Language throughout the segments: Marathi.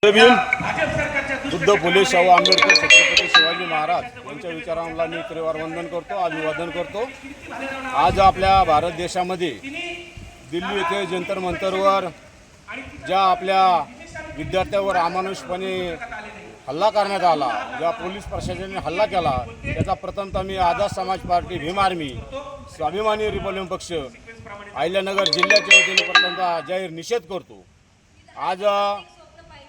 जय भीम. बुद्ध फुले शाहू आंबेडकर छत्रपती शिवाजी महाराज यांच्या विचारांना मी त्रिवार वंदन करतो, अभिवादन करतो. आज आपल्या भारत देशामध्ये दिल्ली येथे जंतर मंतरवर ज्या आपल्या विद्यार्थ्यांवर अमानुषपणे हल्ला करण्यात आला, ज्या पोलीस प्रशासनाने हल्ला केला, त्याचा प्रथमतः मी आझाद समाज पार्टी भीम आर्मी स्वाभिमानी रिपब्लिकन पक्ष अहिल्यानगर जिल्ह्याच्या वतीने प्रथमतः जाहीर निषेध करतो. आज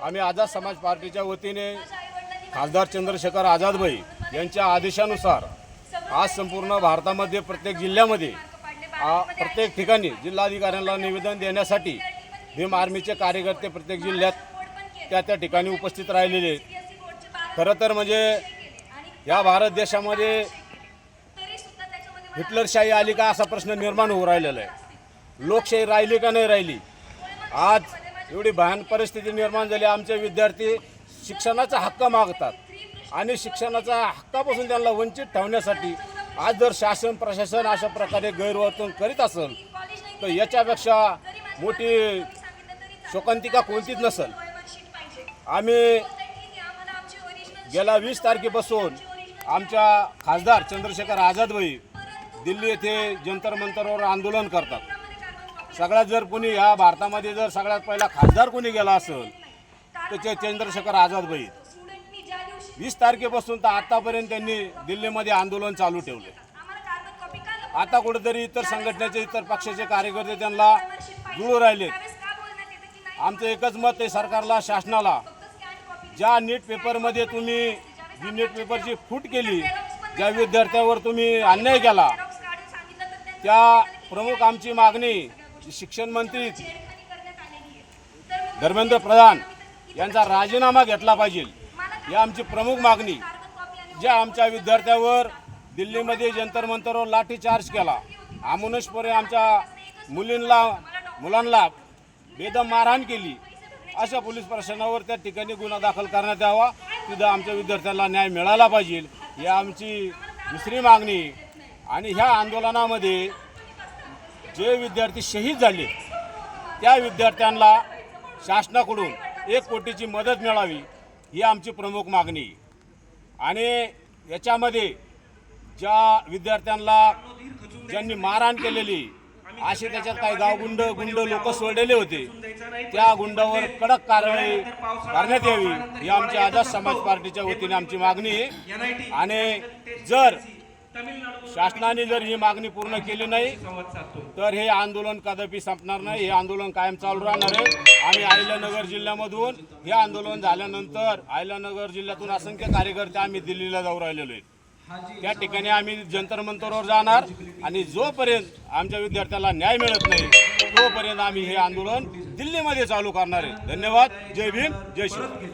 आम्ही आझाद समाज पार्टीच्या वतीने खासदार चंद्रशेखर आझादभाई यांच्या आदेशानुसार आज संपूर्ण भारतामध्ये प्रत्येक जिल्ह्यामध्ये प्रत्येक ठिकाणी जिल्हाधिकाऱ्यांना निवेदन देण्यासाठी भीम आर्मीचे कार्यकर्ते प्रत्येक जिल्ह्यात त्या ठिकाणी उपस्थित राहिलेले आहेत. खरं तर म्हणजे या भारत देशामध्ये हिटलरशाही आली का असा प्रश्न निर्माण होऊ राहिलेला आहे. लोकशाही राहिली का नाही राहिली. आज एवढी भयान परिस्थिती निर्माण झाली. आमचे विद्यार्थी शिक्षणाचा हक्क मागतात आणि शिक्षणाच्या हक्कापासून त्यांना वंचित ठेवण्यासाठी आज जर शासन प्रशासन अशा प्रकारे गैरवर्तन करीत असेल तर याच्यापेक्षा मोठी शोकांतिका कोणतीच नसेल. आम्ही गेल्या 20 तारखेपासून आमच्या खासदार चंद्रशेखर आझादभाई दिल्ली येथे जंतर मंतरवर आंदोलन करतात. सगळ्यात जर कोणी या भारतामध्ये जर सगळ्यात पहिला खासदार कोणी गेला असेल तर ते चंद्रशेखर आझादभाई. 20 तारखेपासून तर आतापर्यंत त्यांनी दिल्लीमध्ये आंदोलन चालू ठेवले. आता कुठेतरी इतर संघटनेचे इतर पक्षाचे कार्यकर्ते त्यांना जुळू राहिले. आमचं एकच मत आहे सरकारला, शासनाला, ज्या नीट पेपरमध्ये तुम्ही जी नीट पेपरची फूट केली, ज्या विद्यार्थ्यावर तुम्ही अन्याय केला, त्या प्रमुख आमची मागणी शिक्षण मंत्री धर्मेंद्र प्रधान यांचा राजीनामा घेतला पाहिजे. ही आमची प्रमुख मागणी. ज्या आमच्या विद्यार्थ्यावर दिल्लीमध्ये जंतर मंतरवर लाठीचार्ज केला, अमानुषपणे आमच्या मुलांना बेदम मारहाण केली, अशा पोलीस प्रशासनावर त्या ठिकाणी गुन्हा दाखल करण्यात यावा. तिथं आमच्या विद्यार्थ्यांना न्याय मिळाला पाहिजे, ही आमची दुसरी मागणी. आणि ह्या आंदोलनामध्ये जे विद्यार्थी शहीद झाले त्या विद्यार्थ्यांना शासनाकडून 1 कोटीची मदत मिळावी, ही आमची प्रमुख मागणी. आणि याच्यामध्ये ज्या विद्यार्थ्यांना ज्यांनी मारहाण केलेली असे त्याच्यात काही गुंड लोक सोडलेले होते, त्या गुंडावर कडक कारवाई करण्यात यावी, ही आमची आझाद समाज पार्टीच्या वतीने आमची मागणी आहे. आणि जर शासनाने जर ही मागणी पूर्ण केली नाही तर हे आंदोलन कदापि संपणार नाही. हे आंदोलन कायम चालू राहणार आहे. आम्ही अहिल्यानगर जिल्ह्यामधून हे आंदोलन झाल्यानंतर अहिल्यानगर जिल्ह्यातून असंख्य कार्यकर्ते आम्ही दिल्लीला जाऊ राहिलेलो आहे. त्या ठिकाणी आम्ही जंतर मंतरवर जाणार आणि जोपर्यंत आमच्या विद्यार्थ्याला न्याय मिळत नाही तोपर्यंत आम्ही हे आंदोलन दिल्लीमध्ये चालू करणार आहे. धन्यवाद. जय भीम, जय शिवराय.